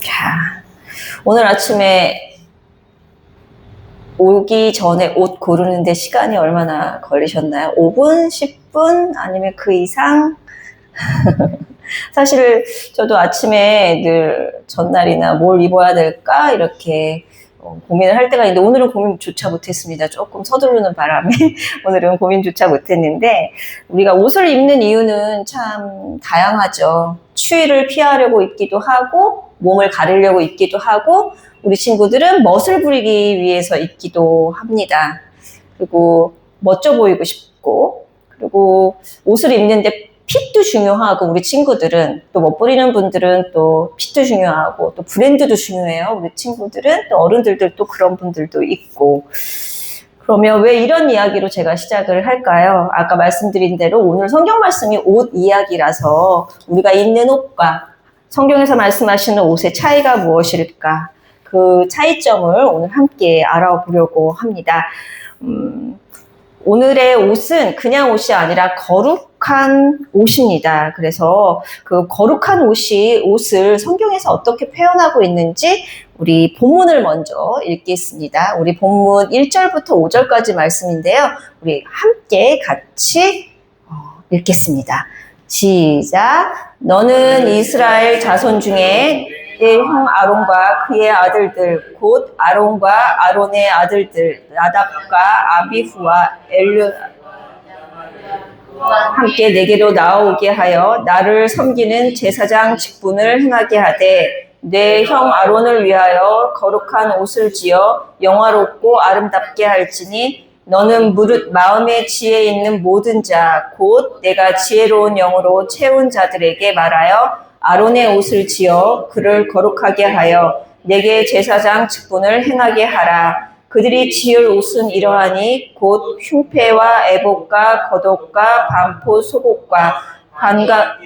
자, 오늘 아침에 오기 전에 옷 고르는데 시간이 얼마나 걸리셨나요? 5분, 10분, 아니면 그 이상? 사실 저도 아침에 늘 전날이나 뭘 입어야 될까 이렇게 고민을 할 때가 있는데, 오늘은 고민조차 못했습니다. 조금 서두르는 바람에 오늘은 고민조차 못했는데, 우리가 옷을 입는 이유는 참 다양하죠. 추위를 피하려고 입기도 하고, 몸을 가리려고 입기도 하고, 우리 친구들은 멋을 부리기 위해서 입기도 합니다. 그리고 멋져 보이고 싶고, 그리고 옷을 입는데 핏도 중요하고, 우리 친구들은 또 멋부리는 분들은 또 핏도 중요하고 또 브랜드도 중요해요. 우리 친구들은 또 어른들도 또 그런 분들도 있고. 그러면 왜 이런 이야기로 제가 시작을 할까요? 아까 말씀드린 대로 오늘 성경 말씀이 옷 이야기라서 우리가 입는 옷과 성경에서 말씀하시는 옷의 차이가 무엇일까? 그 차이점을 오늘 함께 알아보려고 합니다. 오늘의 옷은 그냥 옷이 아니라 거룩한 옷입니다. 그래서 그 거룩한 옷을 성경에서 어떻게 표현하고 있는지 우리 본문을 먼저 읽겠습니다. 우리 본문 1절부터 5절까지 말씀인데요. 우리 함께 같이 읽겠습니다. 시작. 너는 이스라엘 자손 중에 내 형 아론과 그의 아들들 곧 아론과 아론의 아들들 나답과 아비후와 엘르 함께 내게로 나오게 하여 나를 섬기는 제사장 직분을 행하게 하되, 내 형 아론을 위하여 거룩한 옷을 지어 영화롭고 아름답게 할지니, 너는 무릇 마음의 지혜에 있는 모든 자 곧 내가 지혜로운 영으로 채운 자들에게 말하여 아론의 옷을 지어 그를 거룩하게 하여 내게 제사장 직분을 행하게 하라. 그들이 지을 옷은 이러하니 곧 흉패와 애복과 겉옷과 반포 속옷과 반과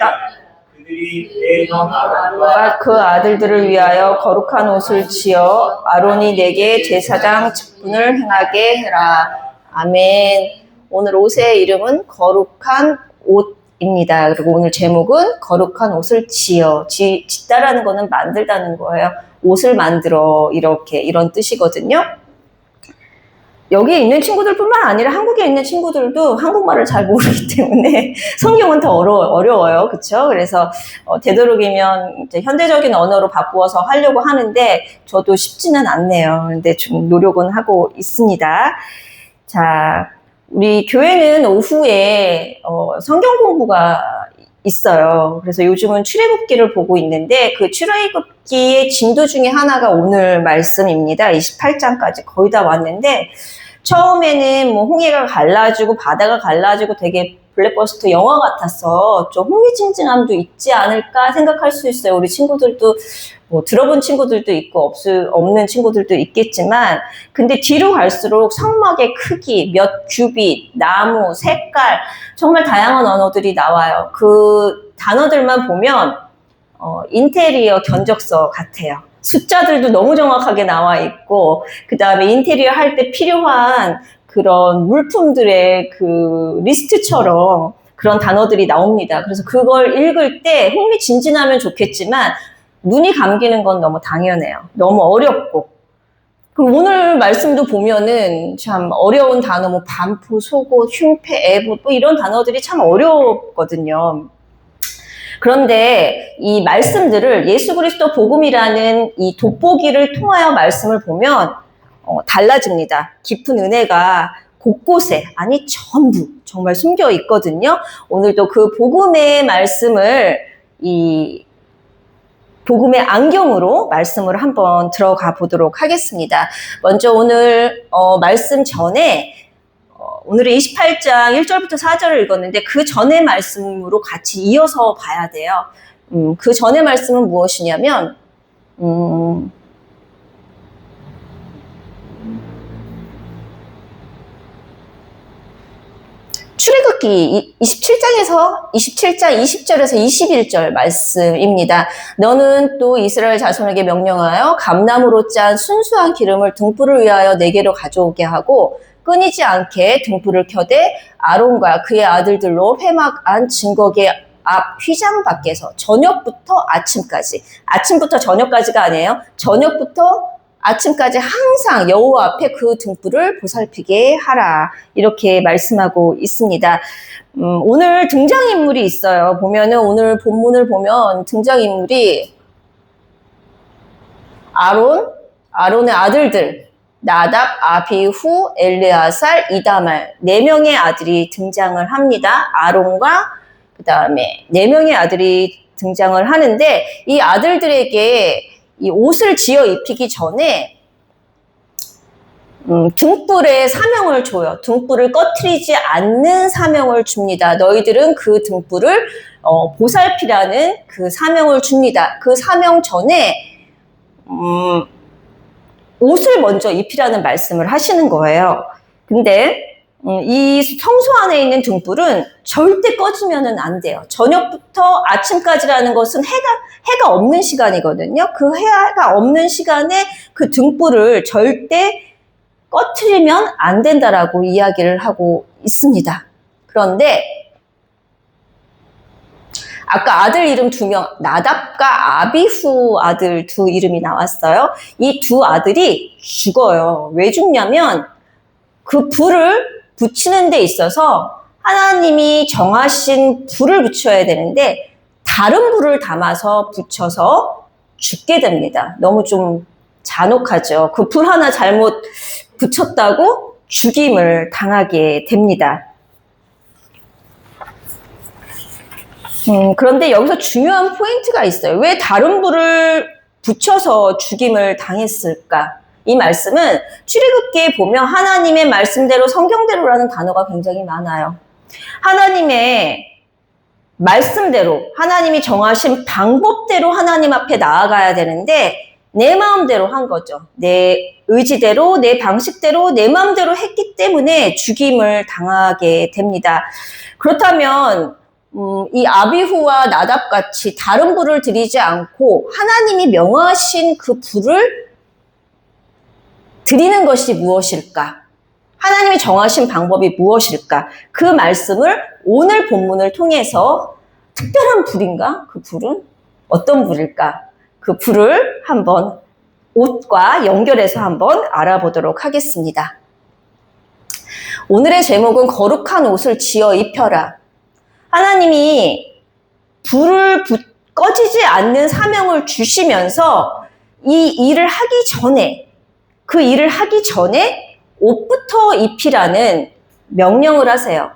그 아들들을 위하여 거룩한 옷을 지어 아론이 내게 제사장 직분을 행하게 해라. 아멘. 오늘 옷의 이름은 거룩한 옷입니다. 그리고 오늘 제목은 거룩한 옷을 짓다라는 거는 만들다는 거예요. 옷을 만들어, 이런 뜻이거든요. 여기 있는 친구들뿐만 아니라 한국에 있는 친구들도 한국말을 잘 모르기 때문에 성경은 더 어려워요. 그렇죠? 그래서 되도록이면 이제 현대적인 언어로 바꾸어서 하려고 하는데 저도 쉽지는 않네요. 근데 좀 노력은 하고 있습니다. 자, 우리 교회는 오후에 성경 공부가 있어요. 그래서 요즘은 출애굽기를 보고 있는데, 그 출애굽기의 진도 중에 하나가 오늘 말씀입니다. 28장까지 거의 다 왔는데, 처음에는 뭐 홍해가 갈라지고 바다가 갈라지고 되게 블랙버스터 영화 같아서 좀 흥미진진함도 있지 않을까 생각할 수 있어요. 우리 친구들도 뭐 들어본 친구들도 있고 없는 친구들도 있겠지만, 근데 뒤로 갈수록 성막의 크기, 몇 규빗, 나무, 색깔, 정말 다양한 언어들이 나와요. 그 단어들만 보면 인테리어 견적서 같아요. 숫자들도 너무 정확하게 나와 있고, 그 다음에 인테리어 할 때 필요한 그런 물품들의 그 리스트처럼 그런 단어들이 나옵니다. 그래서 그걸 읽을 때 흥미진진하면 좋겠지만 눈이 감기는 건 너무 당연해요. 너무 어렵고. 그럼 오늘 말씀도 보면은 참 어려운 단어, 뭐 반포, 속옷, 흉패, 애봇, 뭐 이런 단어들이 참 어렵거든요. 그런데 이 말씀들을 예수 그리스도 복음이라는 이 돋보기를 통하여 말씀을 보면 달라집니다. 깊은 은혜가 곳곳에, 아니 전부 정말 숨겨 있거든요. 오늘도 그 복음의 말씀을 이 복음의 안경으로 말씀을 한번 들어가 보도록 하겠습니다. 먼저 오늘 말씀 전에 오늘은 28장 1절부터 4절을 읽었는데, 그 전의 말씀으로 같이 이어서 봐야 돼요. 그 전의 말씀은 무엇이냐면 출애굽기 27장 20절에서 21절 말씀입니다. 너는 또 이스라엘 자손에게 명령하여 감나무로 짠 순수한 기름을 등불을 위하여 내게로 가져오게 하고, 끊이지 않게 등불을 켜되 아론과 그의 아들들로 회막 안 증거계 앞 휘장 밖에서 저녁부터 아침까지, 아침부터 저녁까지가 아니에요. 저녁부터 아침까지 항상 여호와 앞에 그 등불을 보살피게 하라. 이렇게 말씀하고 있습니다. 오늘 등장인물이 있어요. 보면은 오늘 본문을 보면 등장인물이 아론의 아들들, 나답, 아비후, 엘르아살, 이다말 4명의 아들이 등장을 합니다. 아론과 그 다음에 4명의 아들이 등장을 하는데 이 아들들에게 이 옷을 지어 입히기 전에 등불의 사명을 줘요. 등불을 꺼트리지 않는 사명을 줍니다. 너희들은 그 등불을 보살피라는 그 사명을 줍니다. 그 사명 전에 옷을 먼저 입히라는 말씀을 하시는 거예요. 근데 이 성소 안에 있는 등불은 절대 꺼지면은 안 돼요. 저녁부터 아침까지라는 것은 해가 없는 시간이거든요. 그 해가 없는 시간에 그 등불을 절대 꺼트리면 안 된다라고 이야기를 하고 있습니다. 그런데 아까 아들 이름 2명, 나답과 아비후 아들 2 이름이 나왔어요. 이 2 아들이 죽어요. 왜 죽냐면 그 불을 붙이는 데 있어서 하나님이 정하신 불을 붙여야 되는데 다른 불을 담아서 붙여서 죽게 됩니다. 너무 좀 잔혹하죠. 그 불 하나 잘못 붙였다고 죽임을 당하게 됩니다. 그런데 여기서 중요한 포인트가 있어요. 왜 다른 불을 붙여서 죽임을 당했을까? 이 말씀은 출애굽기에 보면 하나님의 말씀대로 성경대로라는 단어가 굉장히 많아요. 하나님의 말씀대로 하나님이 정하신 방법대로 하나님 앞에 나아가야 되는데 내 마음대로 한 거죠. 내 의지대로 내 방식대로 내 마음대로 했기 때문에 죽임을 당하게 됩니다. 그렇다면 이 아비후와 나답같이 다른 불을 드리지 않고 하나님이 명하신 그 불을 드리는 것이 무엇일까? 하나님이 정하신 방법이 무엇일까? 그 말씀을 오늘 본문을 통해서 특별한 불인가? 그 불은 어떤 불일까? 그 불을 한번 옷과 연결해서 한번 알아보도록 하겠습니다. 오늘의 제목은 거룩한 옷을 지어 입혀라. 하나님이 불을 꺼지지 않는 사명을 주시면서 이 일을 하기 전에, 그 일을 하기 전에 옷부터 입히라는 명령을 하세요.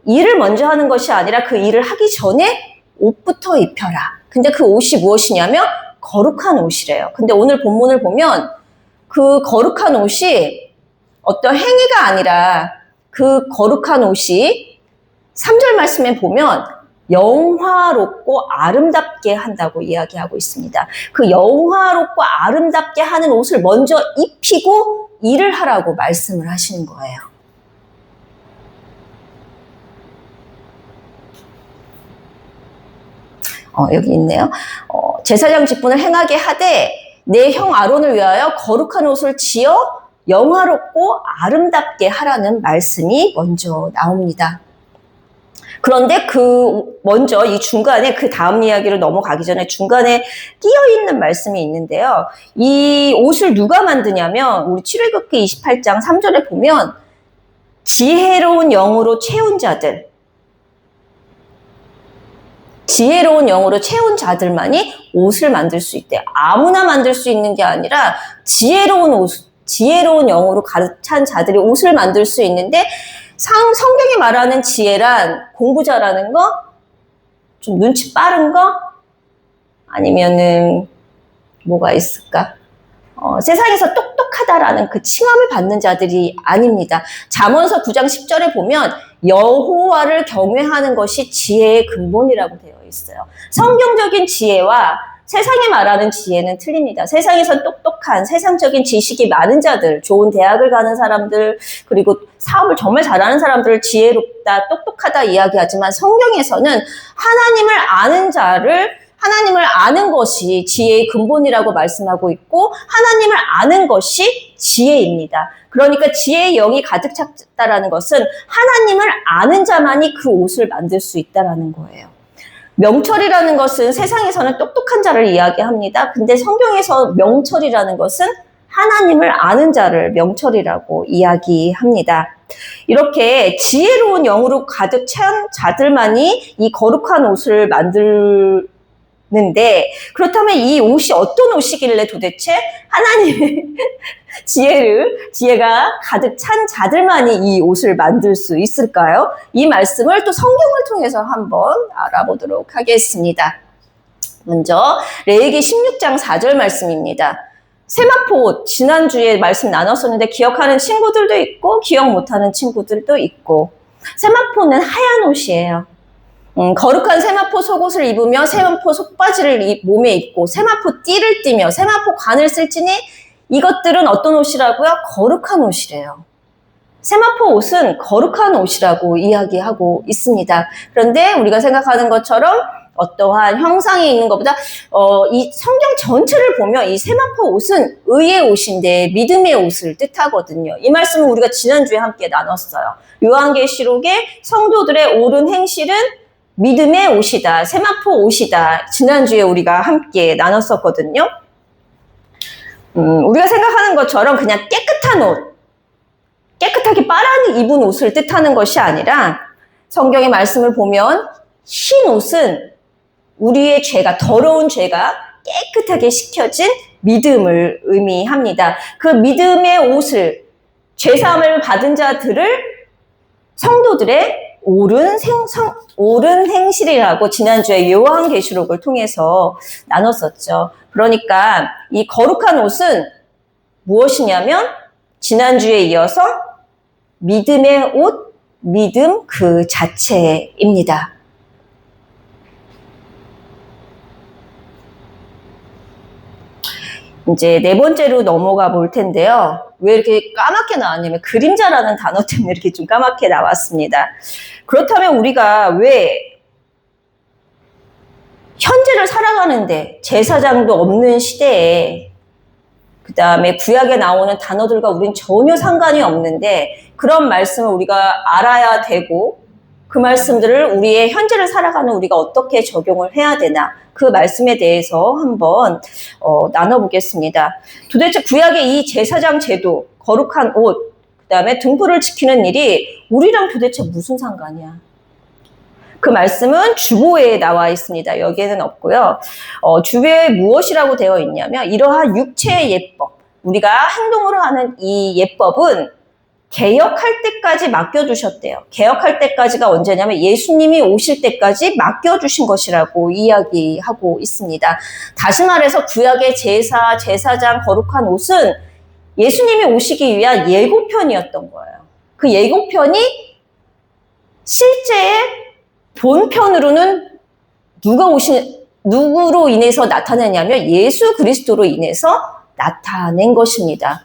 일을 먼저 하는 것이 아니라 그 일을 하기 전에 옷부터 입혀라. 근데 그 옷이 무엇이냐면 거룩한 옷이래요. 근데 오늘 본문을 보면 그 거룩한 옷이 어떤 행위가 아니라 그 거룩한 옷이 3절 말씀에 보면 영화롭고 아름답게 한다고 이야기하고 있습니다. 그 영화롭고 아름답게 하는 옷을 먼저 입히고 일을 하라고 말씀을 하시는 거예요. 여기 있네요. 제사장 직분을 행하게 하되 내 형 아론을 위하여 거룩한 옷을 지어 영화롭고 아름답게 하라는 말씀이 먼저 나옵니다. 그런데 먼저 이 중간에 그 다음 이야기로 넘어가기 전에 중간에 끼어있는 말씀이 있는데요. 이 옷을 누가 만드냐면 우리 출애굽기 28장 3절에 보면 지혜로운 영으로 채운 자들, 지혜로운 영으로 채운 자들만이 옷을 만들 수 있대요. 아무나 만들 수 있는 게 아니라 지혜로운 영으로 가득 찬 자들이 옷을 만들 수 있는데 성경이 말하는 지혜란 공부 잘하는 거? 좀 눈치 빠른 거? 아니면은 뭐가 있을까? 세상에서 똑똑하다라는 그 칭함을 받는 자들이 아닙니다. 잠언서 9장 10절에 보면 여호와를 경외하는 것이 지혜의 근본이라고 되어 있어요. 성경적인 지혜와 세상에 말하는 지혜는 틀립니다. 세상에선 똑똑한 세상적인 지식이 많은 자들, 좋은 대학을 가는 사람들, 그리고 사업을 정말 잘하는 사람들을 지혜롭다, 똑똑하다 이야기하지만 성경에서는 하나님을 아는 자를 하나님을 아는 것이 지혜의 근본이라고 말씀하고 있고 하나님을 아는 것이 지혜입니다. 그러니까 지혜의 영이 가득 찼다라는 것은 하나님을 아는 자만이 그 옷을 만들 수 있다라는 거예요. 명철이라는 것은 세상에서는 똑똑한 자를 이야기합니다. 근데 성경에서 명철이라는 것은 하나님을 아는 자를 명철이라고 이야기합니다. 이렇게 지혜로운 영으로 가득 찬 자들만이 이 거룩한 옷을 만들는데, 그렇다면 이 옷이 어떤 옷이길래 도대체 하나님의 지혜가 가득 찬 자들만이 이 옷을 만들 수 있을까요? 이 말씀을 또 성경을 통해서 한번 알아보도록 하겠습니다. 먼저 레위기 16장 4절 말씀입니다. 세마포 옷, 지난주에 말씀 나눴었는데 기억하는 친구들도 있고 기억 못하는 친구들도 있고, 세마포는 하얀 옷이에요. 거룩한 세마포 속옷을 입으며 세마포 속바지를 몸에 입고 세마포 띠를 띠며 세마포 관을 쓸지니 이것들은 어떤 옷이라고요? 거룩한 옷이래요. 세마포 옷은 거룩한 옷이라고 이야기하고 있습니다. 그런데 우리가 생각하는 것처럼 어떠한 형상이 있는 것보다 이 성경 전체를 보면 이 세마포 옷은 의의 옷인데 믿음의 옷을 뜻하거든요. 이 말씀은 우리가 지난주에 함께 나눴어요. 요한계시록의 성도들의 옳은 행실은 믿음의 옷이다, 세마포 옷이다. 지난주에 우리가 함께 나눴었거든요. 우리가 생각하는 것처럼 그냥 깨끗한 옷, 깨끗하게 빨아 입은 옷을 뜻하는 것이 아니라 성경의 말씀을 보면 흰 옷은 우리의 죄가, 더러운 죄가 깨끗하게 씻겨진 믿음을 의미합니다. 그 믿음의 옷을, 죄사함을 받은 자들을 성도들의 옳은 행실이라고 지난주에 요한계시록을 통해서 나눴었죠. 그러니까 이 거룩한 옷은 무엇이냐면 지난주에 이어서 믿음의 옷, 믿음 그 자체입니다. 이제 네 번째로 넘어가 볼 텐데요. 왜 이렇게 까맣게 나왔냐면 그림자라는 단어 때문에 이렇게 좀 까맣게 나왔습니다. 그렇다면 우리가 왜 현재를 살아가는데 제사장도 없는 시대에, 그 다음에 구약에 나오는 단어들과 우린 전혀 상관이 없는데 그런 말씀을 우리가 알아야 되고 그 말씀들을 우리의 현재를 살아가는 우리가 어떻게 적용을 해야 되나, 그 말씀에 대해서 한번 나눠보겠습니다. 도대체 구약의 이 제사장 제도, 거룩한 옷, 그 다음에 등불을 지키는 일이 우리랑 도대체 무슨 상관이야? 그 말씀은 주보에 나와 있습니다. 여기에는 없고요. 주보에 무엇이라고 되어 있냐면 이러한 육체의 예법, 우리가 행동으로 하는 이 예법은 개혁할 때까지 맡겨주셨대요. 개혁할 때까지가 언제냐면 예수님이 오실 때까지 맡겨주신 것이라고 이야기하고 있습니다. 다시 말해서 구약의 제사, 제사장, 거룩한 옷은 예수님이 오시기 위한 예고편이었던 거예요. 그 예고편이 실제의 본편으로는 누구로 인해서 나타내냐면 예수 그리스도로 인해서 나타낸 것입니다.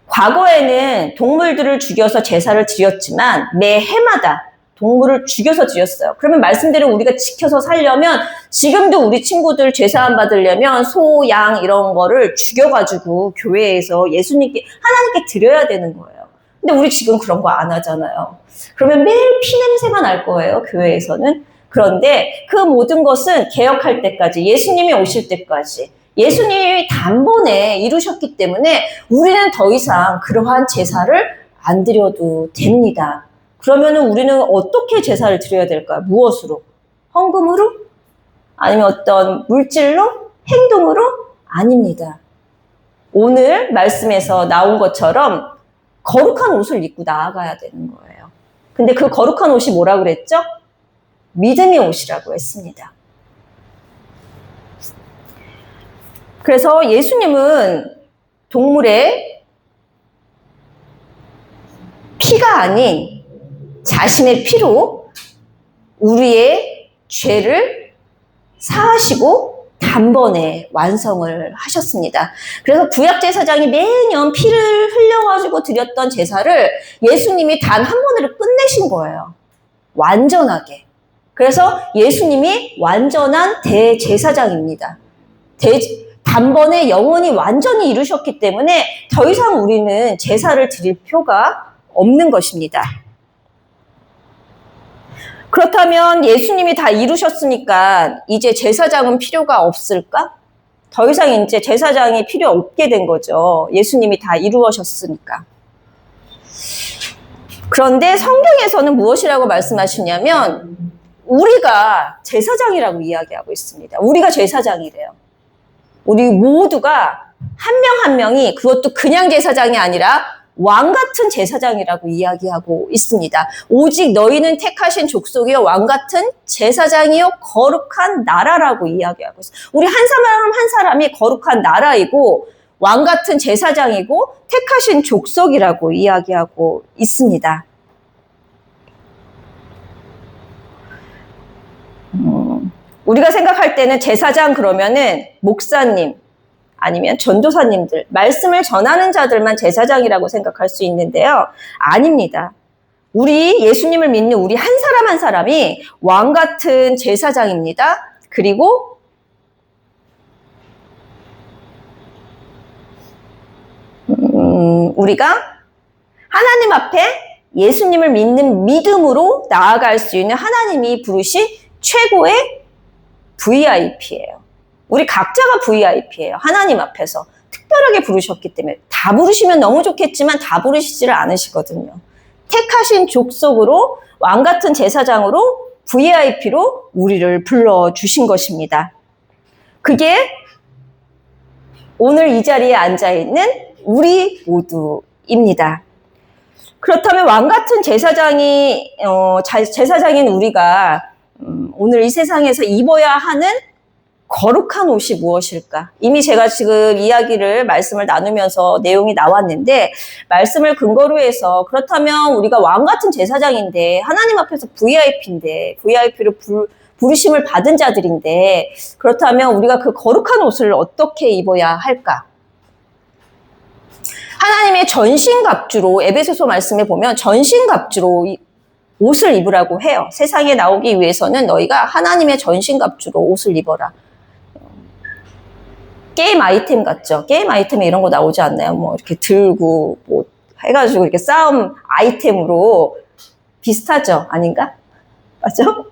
과거에는 동물들을 죽여서 제사를 드렸지만 매 해마다 동물을 죽여서 드렸어요. 그러면 말씀대로 우리가 지켜서 살려면 지금도 우리 친구들 제사함 받으려면 소, 양 이런 거를 죽여가지고 교회에서 예수님께, 하나님께 드려야 되는 거예요. 근데 우리 지금 그런 거 안 하잖아요. 그러면 매일 피 냄새가 날 거예요, 교회에서는. 그런데 그 모든 것은 개혁할 때까지, 예수님이 오실 때까지 예수님이 단번에 이루셨기 때문에 우리는 더 이상 그러한 제사를 안 드려도 됩니다. 그러면 우리는 어떻게 제사를 드려야 될까요? 무엇으로? 헌금으로? 아니면 어떤 물질로? 행동으로? 아닙니다. 오늘 말씀에서 나온 것처럼 거룩한 옷을 입고 나아가야 되는 거예요. 근데 그 거룩한 옷이 뭐라고 그랬죠? 믿음의 옷이라고 했습니다. 그래서 예수님은 동물의 피가 아닌 자신의 피로 우리의 죄를 사하시고 단번에 완성을 하셨습니다. 그래서 구약제사장이 매년 피를 흘려가지고 드렸던 제사를 예수님이 단 한 번으로 끝내신 거예요. 완전하게. 그래서 예수님이 완전한 대제사장입니다. 단번에 영원히 완전히 이루셨기 때문에 더 이상 우리는 제사를 드릴 필요가 없는 것입니다. 그렇다면 예수님이 다 이루셨으니까 이제 제사장은 필요가 없을까? 더 이상 이제 제사장이 필요 없게 된 거죠. 예수님이 다 이루어졌으니까. 그런데 성경에서는 무엇이라고 말씀하시냐면 우리가 제사장이라고 이야기하고 있습니다. 우리가 제사장이래요. 우리 모두가 한 명 한 명이 그것도 그냥 제사장이 아니라 왕 같은 제사장이라고 이야기하고 있습니다. 오직 너희는 택하신 족속이요 왕 같은 제사장이요 거룩한 나라라고 이야기하고 있어요. 우리 한 사람 한 사람이 거룩한 나라이고 왕 같은 제사장이고 택하신 족속이라고 이야기하고 있습니다. 우리가 생각할 때는 제사장 그러면은 목사님 아니면 전도사님들, 말씀을 전하는 자들만 제사장이라고 생각할 수 있는데요. 아닙니다. 우리 예수님을 믿는 우리 한 사람 한 사람이 왕 같은 제사장입니다. 그리고 우리가 하나님 앞에 예수님을 믿는 믿음으로 나아갈 수 있는 하나님이 부르신 최고의 VIP예요. 우리 각자가 VIP예요. 하나님 앞에서 특별하게 부르셨기 때문에 다 부르시면 너무 좋겠지만 다 부르시지를 않으시거든요. 택하신 족속으로 왕 같은 제사장으로 VIP로 우리를 불러주신 것입니다. 그게 오늘 이 자리에 앉아있는 우리 모두입니다. 그렇다면 왕 같은 제사장인 우리가 오늘 이 세상에서 입어야 하는 거룩한 옷이 무엇일까? 이미 제가 지금 말씀을 나누면서 내용이 나왔는데 말씀을 근거로 해서 그렇다면 우리가 왕 같은 제사장인데 하나님 앞에서 VIP인데 VIP로 부르심을 받은 자들인데 그렇다면 우리가 그 거룩한 옷을 어떻게 입어야 할까? 하나님의 전신갑주로 에베소서 말씀에 보면 전신갑주로 옷을 입으라고 해요. 세상에 나오기 위해서는 너희가 하나님의 전신갑주로 옷을 입어라. 게임 아이템 같죠? 게임 아이템에 이런 거 나오지 않나요? 뭐 이렇게 들고 뭐 해가지고 이렇게 싸움 아이템으로 비슷하죠? 아닌가? 맞죠?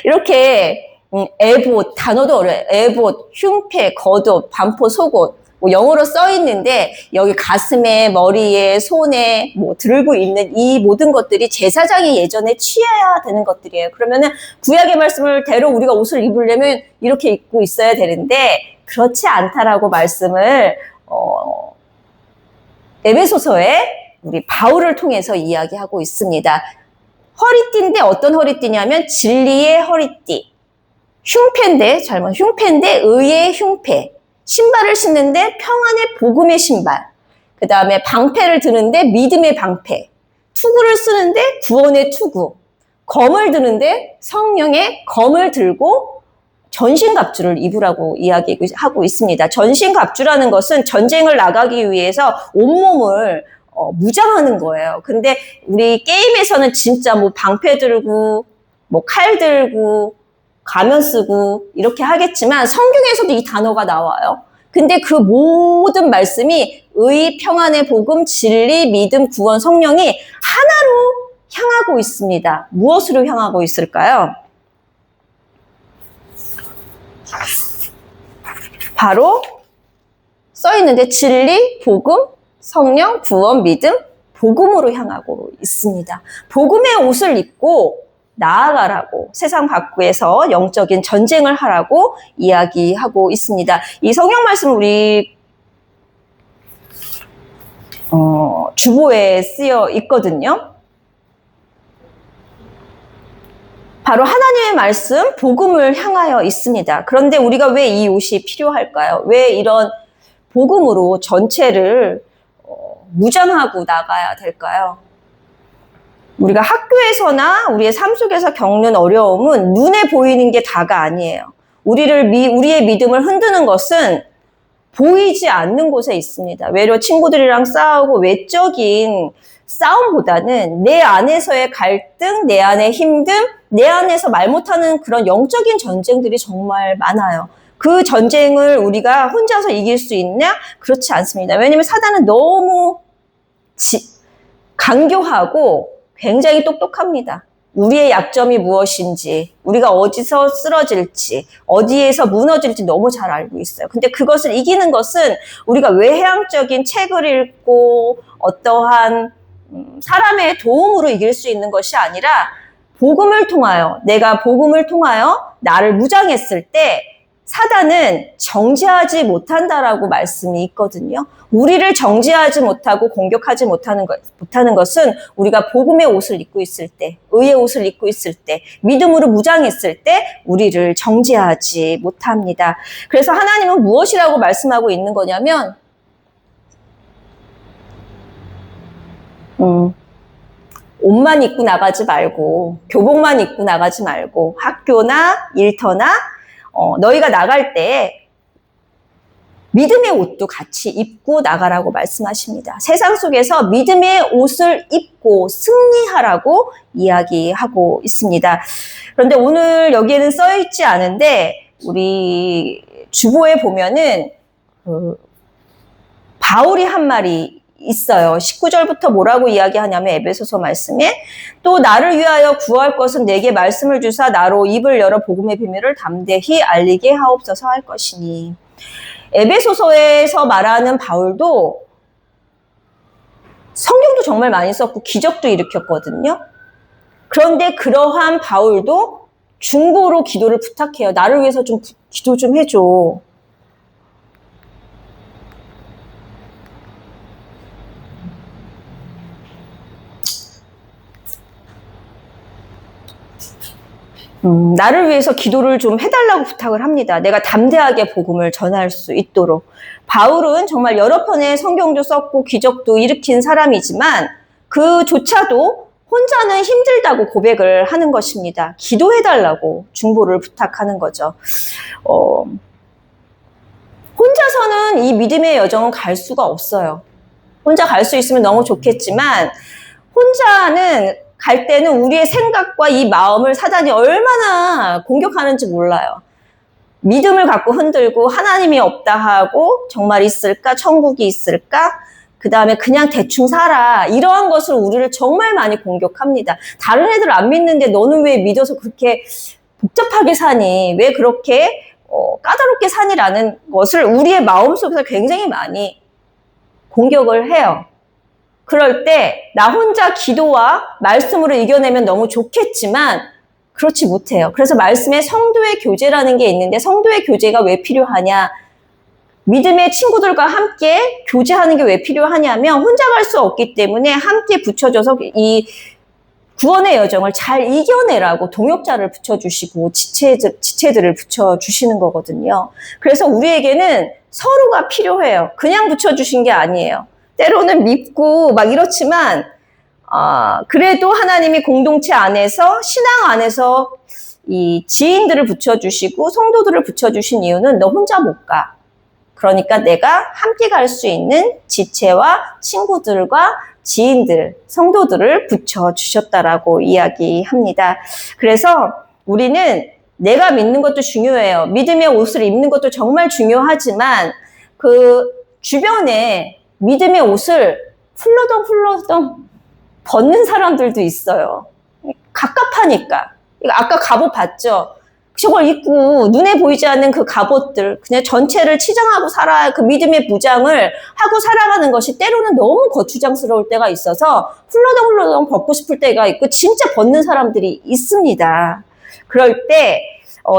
이렇게 에봇, 단어도 어려워요. 에봇, 흉패, 겉옷, 반포, 속옷 뭐 영어로 써 있는데 여기 가슴에, 머리에, 손에 뭐 들고 있는 이 모든 것들이 제사장이 예전에 취해야 되는 것들이에요. 그러면은 구약의 말씀을 대로 우리가 옷을 입으려면 이렇게 입고 있어야 되는데 그렇지 않다라고 말씀을 에베소서에 우리 바울을 통해서 이야기하고 있습니다. 허리띠인데 어떤 허리띠냐면 진리의 허리띠, 흉패인데 의의 흉패, 신발을 신는데 평안의 복음의 신발, 그 다음에 방패를 드는데 믿음의 방패, 투구를 쓰는데 구원의 투구, 검을 드는데 성령의 검을 들고 전신갑주를 입으라고 이야기하고 있습니다. 전신갑주라는 것은 전쟁을 나가기 위해서 온몸을 무장하는 거예요. 근데 우리 게임에서는 진짜 뭐 방패 들고 뭐 칼 들고 가면 쓰고 이렇게 하겠지만 성경에서도 이 단어가 나와요. 근데 그 모든 말씀이 의, 평안의 복음, 진리, 믿음, 구원, 성령이 하나로 향하고 있습니다. 무엇으로 향하고 있을까요? 바로 써 있는데 진리, 복음, 성령, 구원, 믿음, 복음으로 향하고 있습니다. 복음의 옷을 입고 나아가라고 세상 밖에서 영적인 전쟁을 하라고 이야기하고 있습니다. 이 성경 말씀 우리 주보에 쓰여 있거든요. 바로 하나님의 말씀, 복음을 향하여 있습니다. 그런데 우리가 왜 이 옷이 필요할까요? 왜 이런 복음으로 전체를 무장하고 나가야 될까요? 우리가 학교에서나 우리의 삶 속에서 겪는 어려움은 눈에 보이는 게 다가 아니에요. 우리의 믿음을 흔드는 것은 보이지 않는 곳에 있습니다. 외로 친구들이랑 싸우고 외적인 싸움보다는 내 안에서의 갈등, 내 안의 힘듦, 내 안에서 말 못하는 그런 영적인 전쟁들이 정말 많아요. 그 전쟁을 우리가 혼자서 이길 수 있냐? 그렇지 않습니다. 왜냐하면 사단은 너무 강교하고 굉장히 똑똑합니다. 우리의 약점이 무엇인지, 우리가 어디서 쓰러질지, 어디에서 무너질지 너무 잘 알고 있어요. 근데 그것을 이기는 것은 우리가 외향적인 책을 읽고 어떠한 사람의 도움으로 이길 수 있는 것이 아니라 복음을 통하여, 내가 복음을 통하여 나를 무장했을 때 사단은 정죄하지 못한다라고 말씀이 있거든요. 우리를 정죄하지 못하고 공격하지 못하는 것은 우리가 복음의 옷을 입고 있을 때, 의의 옷을 입고 있을 때, 믿음으로 무장했을 때 우리를 정죄하지 못합니다. 그래서 하나님은 무엇이라고 말씀하고 있는 거냐면 옷만 입고 나가지 말고, 교복만 입고 나가지 말고, 학교나 일터나 너희가 나갈 때 믿음의 옷도 같이 입고 나가라고 말씀하십니다. 세상 속에서 믿음의 옷을 입고 승리하라고 이야기하고 있습니다. 그런데 오늘 여기에는 써있지 않은데 우리 주보에 보면은 바울이 한 말이 있어요. 19절부터 뭐라고 이야기하냐면 에베소서 말씀에 또 나를 위하여 구할 것은 내게 말씀을 주사 나로 입을 열어 복음의 비밀을 담대히 알리게 하옵소서 할 것이니. 에베소서에서 말하는 바울도 성경도 정말 많이 썼고 기적도 일으켰거든요. 그런데 그러한 바울도 중보로 기도를 부탁해요. 나를 위해서 좀 기도 좀 해줘. 나를 위해서 기도를 좀 해달라고 부탁을 합니다. 내가 담대하게 복음을 전할 수 있도록. 바울은 정말 여러 편의 성경도 썼고 기적도 일으킨 사람이지만 그조차도 혼자는 힘들다고 고백을 하는 것입니다. 기도해달라고 중보를 부탁하는 거죠. 혼자서는 이 믿음의 여정은 갈 수가 없어요. 혼자 갈 수 있으면 너무 좋겠지만 혼자는 갈 때는 우리의 생각과 이 마음을 사단이 얼마나 공격하는지 몰라요. 믿음을 갖고 흔들고 하나님이 없다 하고 정말 있을까? 천국이 있을까? 그 다음에 그냥 대충 살아. 이러한 것을 우리를 정말 많이 공격합니다. 다른 애들 안 믿는데 너는 왜 믿어서 그렇게 복잡하게 사니? 왜 그렇게 까다롭게 사니라는 것을 우리의 마음속에서 굉장히 많이 공격을 해요. 그럴 때 나 혼자 기도와 말씀으로 이겨내면 너무 좋겠지만 그렇지 못해요. 그래서 말씀에 성도의 교제라는 게 있는데 성도의 교제가 왜 필요하냐? 믿음의 친구들과 함께 교제하는 게 왜 필요하냐면 혼자 갈 수 없기 때문에 함께 붙여줘서 이 구원의 여정을 잘 이겨내라고 동역자를 붙여주시고 지체들을 붙여주시는 거거든요. 그래서 우리에게는 서로가 필요해요. 그냥 붙여주신 게 아니에요. 때로는 밉고 막 이렇지만 그래도 하나님이 공동체 안에서 신앙 안에서 이 지인들을 붙여주시고 성도들을 붙여주신 이유는 너 혼자 못 가. 그러니까 내가 함께 갈 수 있는 지체와 친구들과 지인들, 성도들을 붙여주셨다라고 이야기합니다. 그래서 우리는 내가 믿는 것도 중요해요. 믿음의 옷을 입는 것도 정말 중요하지만 그 주변에 믿음의 옷을 훌러덩 벗는 사람들도 있어요. 갑갑하니까. 아까 갑옷 봤죠? 저걸 입고 눈에 보이지 않는 그 갑옷들, 그냥 전체를 치장하고 그 믿음의 무장을 하고 살아가는 것이 때로는 너무 거추장스러울 때가 있어서 훌러덩 벗고 싶을 때가 있고 진짜 벗는 사람들이 있습니다. 그럴 때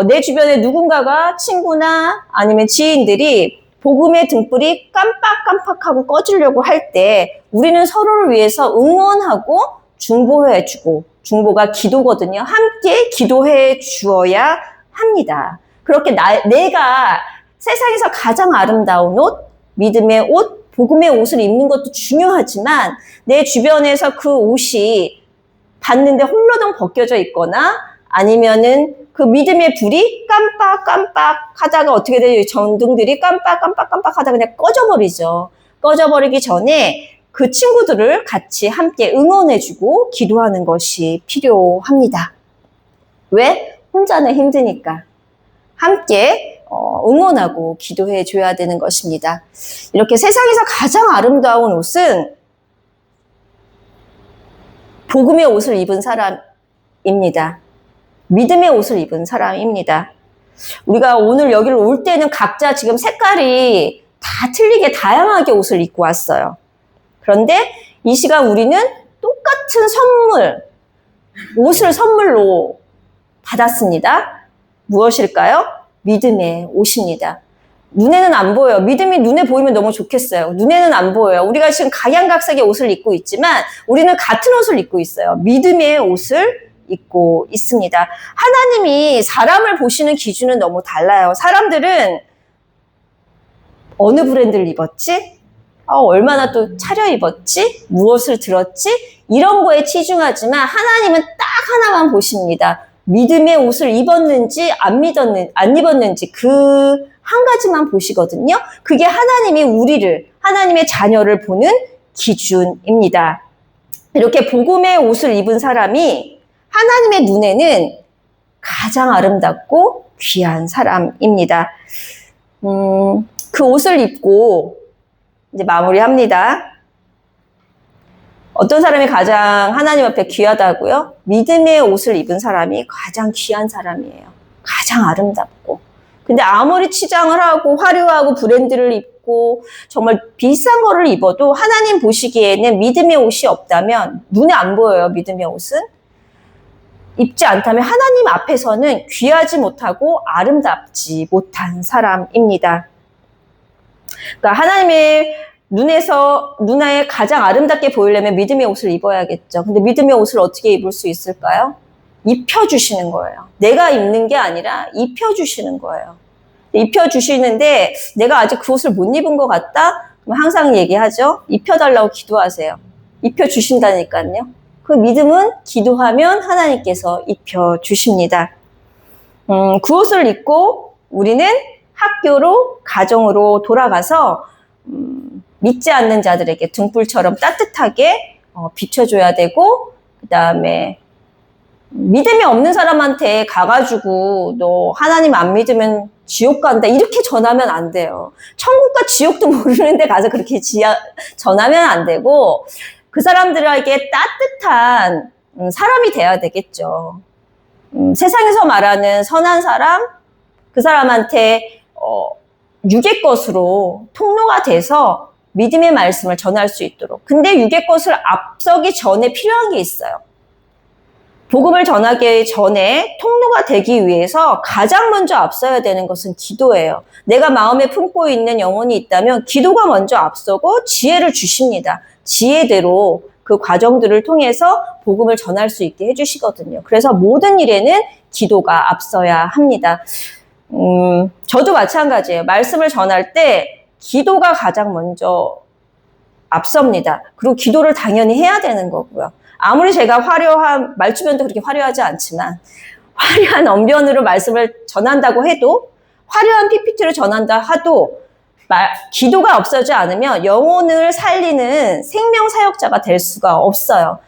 내 주변에 누군가가 친구나 아니면 지인들이 복음의 등불이 깜빡깜빡하고 꺼지려고 할 때 우리는 서로를 위해서 응원하고 중보해주고, 중보가 기도거든요. 함께 기도해 주어야 합니다. 그렇게 내가 세상에서 가장 아름다운 옷, 믿음의 옷, 복음의 옷을 입는 것도 중요하지만 내 주변에서 그 옷이 봤는데 홀로덩 벗겨져 있거나 아니면은 그 믿음의 불이 깜빡깜빡 하다가 어떻게 돼요? 전등들이 깜빡깜빡 하다가 그냥 꺼져버리죠. 꺼져버리기 전에 그 친구들을 같이 함께 응원해주고 기도하는 것이 필요합니다. 왜? 혼자는 힘드니까. 함께 응원하고 기도해줘야 되는 것입니다. 이렇게 세상에서 가장 아름다운 옷은 복음의 옷을 입은 사람인 사람입니다. 믿음의 옷을 입은 사람입니다. 우리가 오늘 여기를 올 때는 각자 지금 색깔이 다 틀리게 다양하게 옷을 입고 왔어요. 그런데 이 시간 우리는 똑같은 옷을 선물로 받았습니다. 무엇일까요? 믿음의 옷입니다. 눈에는 안 보여요. 믿음이 눈에 보이면 너무 좋겠어요. 눈에는 안 보여요. 우리가 지금 각양각색의 옷을 입고 있지만 우리는 같은 옷을 입고 있어요. 믿음의 옷을 입고 있습니다. 하나님이 사람을 보시는 기준은 너무 달라요. 사람들은 어느 브랜드를 입었지? 얼마나 또 차려입었지? 무엇을 들었지? 이런 거에 치중하지만 하나님은 딱 하나만 보십니다. 믿음의 옷을 입었는지 안 입었는지 그 한 가지만 보시거든요. 그게 하나님이 하나님의 자녀를 보는 기준입니다. 이렇게 복음의 옷을 입은 사람이 하나님의 눈에는 가장 아름답고 귀한 사람입니다. 그 옷을 입고 이제 마무리합니다. 어떤 사람이 가장 하나님 앞에 귀하다고요? 믿음의 옷을 입은 사람이 가장 귀한 사람이에요. 가장 아름답고. 근데 아무리 치장을 하고 화려하고 브랜드를 입고 정말 비싼 거를 입어도 하나님 보시기에는 믿음의 옷이 없다면 눈에 안 보여요. 믿음의 옷은. 입지 않다면 하나님 앞에서는 귀하지 못하고 아름답지 못한 사람입니다. 그러니까 하나님의 눈에 가장 아름답게 보이려면 믿음의 옷을 입어야겠죠. 근데 믿음의 옷을 어떻게 입을 수 있을까요? 입혀주시는 거예요. 내가 입는 게 아니라 입혀주시는 거예요. 입혀주시는데 내가 아직 그 옷을 못 입은 것 같다? 그럼 항상 얘기하죠. 입혀달라고 기도하세요. 입혀주신다니까요. 그 믿음은 기도하면 하나님께서 입혀주십니다. 그 옷을 입고 우리는 학교로, 가정으로 돌아가서 믿지 않는 자들에게 등불처럼 따뜻하게 비춰줘야 되고, 그 다음에 믿음이 없는 사람한테 가가지고 너 하나님 안 믿으면 지옥 간다 이렇게 전하면 안 돼요. 천국과 지옥도 모르는데 가서 그렇게 전하면 안 되고 그 사람들에게 따뜻한 사람이 돼야 되겠죠. 세상에서 말하는 선한 사람, 그 사람한테 육의 것으로 통로가 돼서 믿음의 말씀을 전할 수 있도록. 근데 육의 것을 앞서기 전에 필요한 게 있어요. 복음을 전하기 전에 통로가 되기 위해서 가장 먼저 앞서야 되는 것은 기도예요. 내가 마음에 품고 있는 영혼이 있다면 기도가 먼저 앞서고 지혜를 주십니다. 지혜대로 그 과정들을 통해서 복음을 전할 수 있게 해주시거든요. 그래서 모든 일에는 기도가 앞서야 합니다. 저도 마찬가지예요. 말씀을 전할 때 기도가 가장 먼저 앞섭니다. 그리고 기도를 당연히 해야 되는 거고요. 아무리 제가 화려한, 말주변도 그렇게 화려하지 않지만 화려한 언변으로 말씀을 전한다고 해도 화려한 PPT를 전한다 하도 기도가 없어지지 않으면 영혼을 살리는 생명사역자가 될 수가 없어요.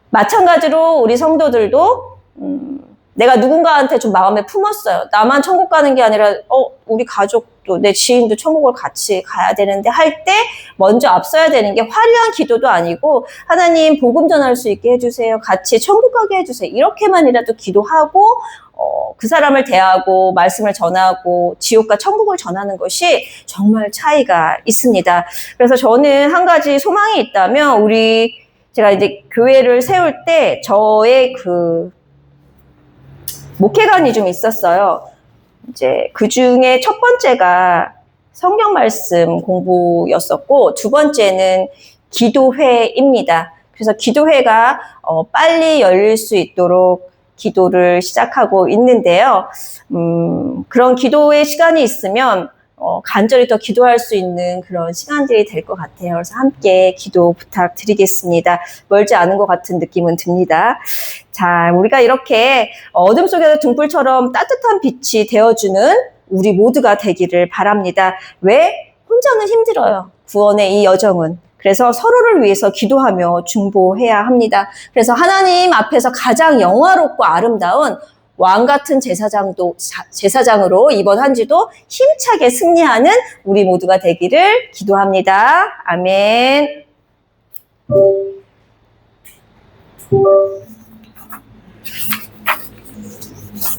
마찬가지로 우리 성도들도 내가 누군가한테 좀 마음에 품었어요. 나만 천국 가는 게 아니라 우리 가족도 내 지인도 천국을 같이 가야 되는데 할 때 먼저 앞서야 되는 게 화려한 기도도 아니고 하나님 복음 전할 수 있게 해주세요. 같이 천국 가게 해주세요. 이렇게만이라도 기도하고 그 사람을 대하고 말씀을 전하고 지옥과 천국을 전하는 것이 정말 차이가 있습니다. 그래서 저는 한 가지 소망이 있다면 제가 이제 교회를 세울 때 저의 목회관이 좀 있었어요. 이제 그 중에 첫 번째가 성경 말씀 공부였었고, 두 번째는 기도회입니다. 그래서 기도회가 빨리 열릴 수 있도록 기도를 시작하고 있는데요. 그런 기도의 시간이 있으면 간절히 더 기도할 수 있는 그런 시간들이 될 것 같아요. 그래서 함께 기도 부탁드리겠습니다. 멀지 않은 것 같은 느낌은 듭니다. 자, 우리가 이렇게 어둠 속에서 등불처럼 따뜻한 빛이 되어주는 우리 모두가 되기를 바랍니다. 왜? 혼자는 힘들어요. 구원의 이 여정은. 그래서 서로를 위해서 기도하며 중보해야 합니다. 그래서 하나님 앞에서 가장 영화롭고 아름다운 왕 같은 제사장으로 이번 한 주도 힘차게 승리하는 우리 모두가 되기를 기도합니다. 아멘.